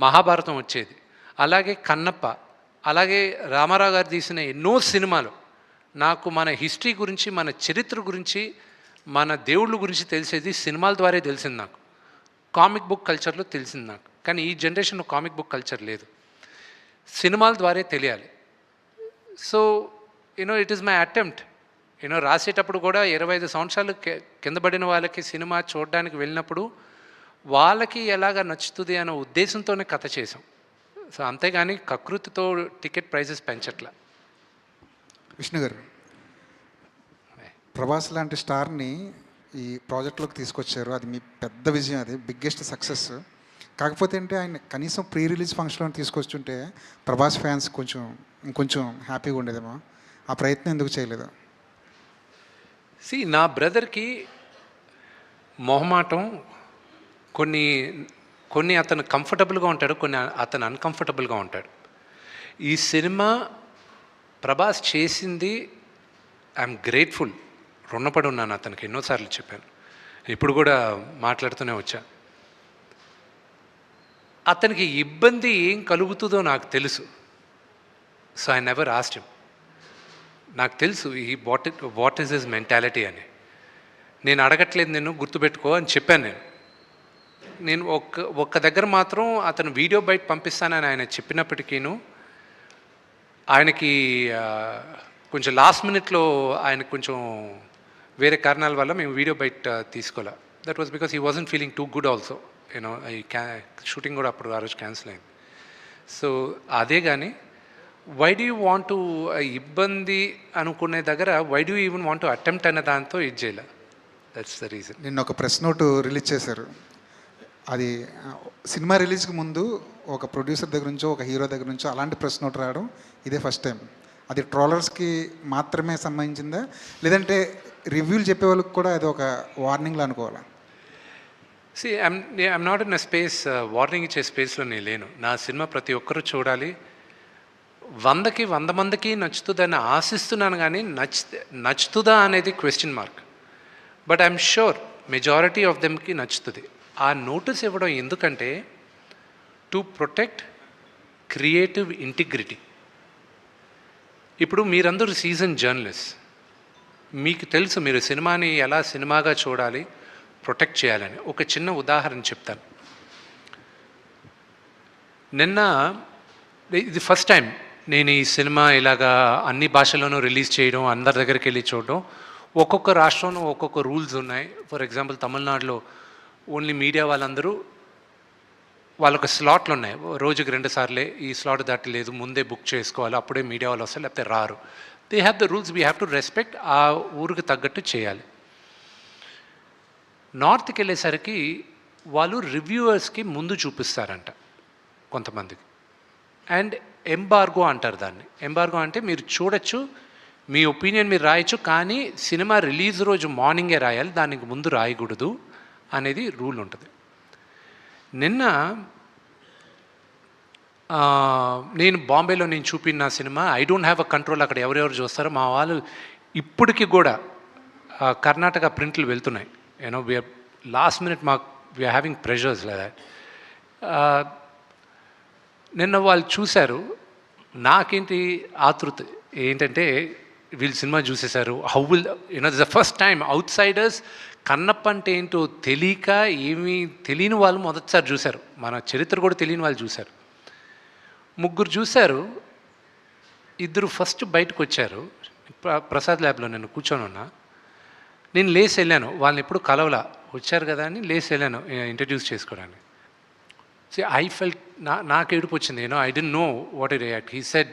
మహాభారతం వచ్చేది, అలాగే కన్నప్ప, అలాగే రామారావు గారు తీసిన ఎన్నో సినిమాలు నాకు మన హిస్టరీ గురించి, మన చరిత్ర గురించి, మన దేవుళ్ళ గురించి తెలిసేది సినిమాల ద్వారా తెలిసింది నాకు. కామిక్ బుక్ కల్చర్లో తెలిసింది నాకు. కానీ ఈ జనరేషన్లో కామిక్ బుక్ కల్చర్ లేదు, సినిమాల ద్వారా తెలియాలి. So it is my attempt. రాసేటప్పుడు కూడా 25 సంవత్సరాలు కింద పడిన వాళ్ళకి సినిమా చూడడానికి వెళ్ళినప్పుడు వాళ్ళకి ఎలాగ నచ్చుతుంది అనే ఉద్దేశంతోనే కథ చేసాం. సో అంతేగాని కకృతితో టికెట్ ప్రైజెస్ పెంచట్లా. విష్ణు గారు, ప్రభాస్ లాంటి స్టార్ని ఈ ప్రాజెక్ట్లోకి తీసుకొచ్చారు. అది మీ పెద్ద విజయం, అది బిగ్గెస్ట్ సక్సెస్. కాకపోతే అంటే ఆయన కనీసం ప్రీ రిలీజ్ ఫంక్షన్లో తీసుకొచ్చుంటే ప్రభాస్ ఫ్యాన్స్ ఇంకొంచెం హ్యాపీగా ఉండేదేమో. ఆ ప్రయత్నం ఎందుకు చేయలేదు? నా బ్రదర్కి మొహమాటం, కొన్ని అతను కంఫర్టబుల్గా ఉంటాడు, కొన్ని అతను అన్కంఫర్టబుల్గా ఉంటాడు. ఈ సినిమా ప్రభాస్ చేసింది ఐఎమ్ గ్రేట్ఫుల్, రుణపడి ఉన్నాను అతనికి. ఎన్నోసార్లు చెప్పాను, ఇప్పుడు కూడా మాట్లాడుతూనే వచ్చా. అతనికి ఇబ్బంది ఏం కలుగుతుందో నాకు తెలుసు. So I never asked him. నాకు తెలుసు వాట్ ఈస్ హిస్ మెంటాలిటీ అని. నేను అడగట్లేదు, నేను గుర్తుపెట్టుకో అని చెప్పాను. నేను ఒక్క దగ్గర మాత్రం అతను వీడియో బయట పంపిస్తానని ఆయన చెప్పినప్పటికీను ఆయనకి కొంచెం లాస్ట్ మినిట్లో ఆయనకు కొంచెం వేరే కారణాల వల్ల మేము వీడియో బయట తీసుకోలే. That was because he wasn't feeling too good also. ఈ షూటింగ్ కూడా అప్పుడు ఆ రోజు క్యాన్సిల్ అయింది. సో అదే కానీ why do you want to ఇబ్బంది అనుకునే దగ్గర why do even want to attempt అనే దాంతో ఇది చేయలే. That's the reason. నిన్న ఒక ప్రెస్ నోట్ రిలీజ్ చేశారు. అది సినిమా రిలీజ్కి ముందు ఒక ప్రొడ్యూసర్ దగ్గర నుంచో ఒక హీరో దగ్గర నుంచో అలాంటి ప్రెస్ నోట్ రావడం ఇదే ఫస్ట్ టైం. అది ట్రోలర్స్కి మాత్రమే సంబంధించిందా, లేదంటే రివ్యూలు చెప్పే వాళ్ళకి కూడా అది ఒక వార్నింగ్లో అనుకోవాలా? I'm not in a space, warning ఇచ్చే స్పేస్లో నేను లేను. నా సినిమా ప్రతి ఒక్కరూ చూడాలి, 100కి 100 మందికి నచ్చుతుందని ఆశిస్తున్నాను. కానీ నచ్చుతుందా అనేది question mark. But I'm sure majority of దెమ్కి నచ్చుతుంది. ఆ నోటీస్ ఇవ్వడం ఎందుకంటే టు ప్రొటెక్ట్ క్రియేటివ్ ఇంటిగ్రిటీ. ఇప్పుడు మీరందరూ సీజన్ జర్నలిస్ట్, మీకు తెలుసు మీరు సినిమాని ఎలా సినిమాగా చూడాలి, ప్రొటెక్ట్ చేయాలని. ఒక చిన్న ఉదాహరణ చెప్తాను. నిన్న ఇది ఫస్ట్ టైం నేను ఈ సినిమా ఇలాగా అన్ని భాషల్లోనూ రిలీజ్ చేయడం, అందరి దగ్గరికి వెళ్ళి చూడడం. ఒక్కొక్క రాష్ట్రంలో ఒక్కొక్క రూల్స్ ఉన్నాయి. ఫర్ ఎగ్జాంపుల్ తమిళనాడులో ఓన్లీ మీడియా వాళ్ళందరూ వాళ్ళొక స్లాట్లు ఉన్నాయి, రోజుకి 2 సార్లే, ఈ స్లాట్ దాటలేదు, ముందే బుక్ చేసుకోవాలి, అప్పుడే మీడియా వాళ్ళు వస్తారు, లేకపోతే రారు. They have the rules, we have to respect. ఆ ఊరికి తగ్గట్టు చేయాలి. నార్త్కి వెళ్ళేసరికి వాళ్ళు రివ్యూవర్స్కి ముందు చూపిస్తారంట కొంతమందికి. అండ్ ఎంబార్గో అంటారు దాన్ని. ఎంబార్గో అంటే మీరు చూడొచ్చు, మీ ఒపీనియన్ మీరు రాయొచ్చు, కానీ సినిమా రిలీజ్ రోజు మార్నింగే రాయాలి, దానికి ముందు రాయకూడదు అనేది రూల్ ఉంటుంది. నిన్న నేను బాంబేలో నేను చూపిన cinema I don't have a control, అక్కడ ఎవరెవరు చూస్తారో మా వాళ్ళు ఇప్పటికి కూడా కర్ణాటక ప్రింట్లు వెళ్తున్నాయి. We are last minute we are having pressures లేదా. నిన్న వాళ్ళు చూశారు, నాకేంటి ఆతృత ఏంటంటే వీళ్ళు సినిమా చూసేశారు. How will the first time outsiders Kannappa అంటే ఏంటో తెలియక, ఏమీ తెలియని వాళ్ళు మొదటిసారి చూశారు. మన చరిత్ర కూడా తెలియని వాళ్ళు చూశారు. 3 చూశారు, 2 ఫస్ట్ బయటకు వచ్చారు. ప్రసాద్ ల్యాబ్లో నేను కూర్చొని ఉన్నా. నేను లేసి వెళ్ళాను, వాళ్ళని ఎప్పుడు కలవలా, వచ్చారు కదా అని లేసి వెళ్ళాను ఇంట్రడ్యూస్ చేసుకోవడానికి. ఐ ఫెల్ట్, నాకు ఏడుపు వచ్చింది. I don't know what to react. He said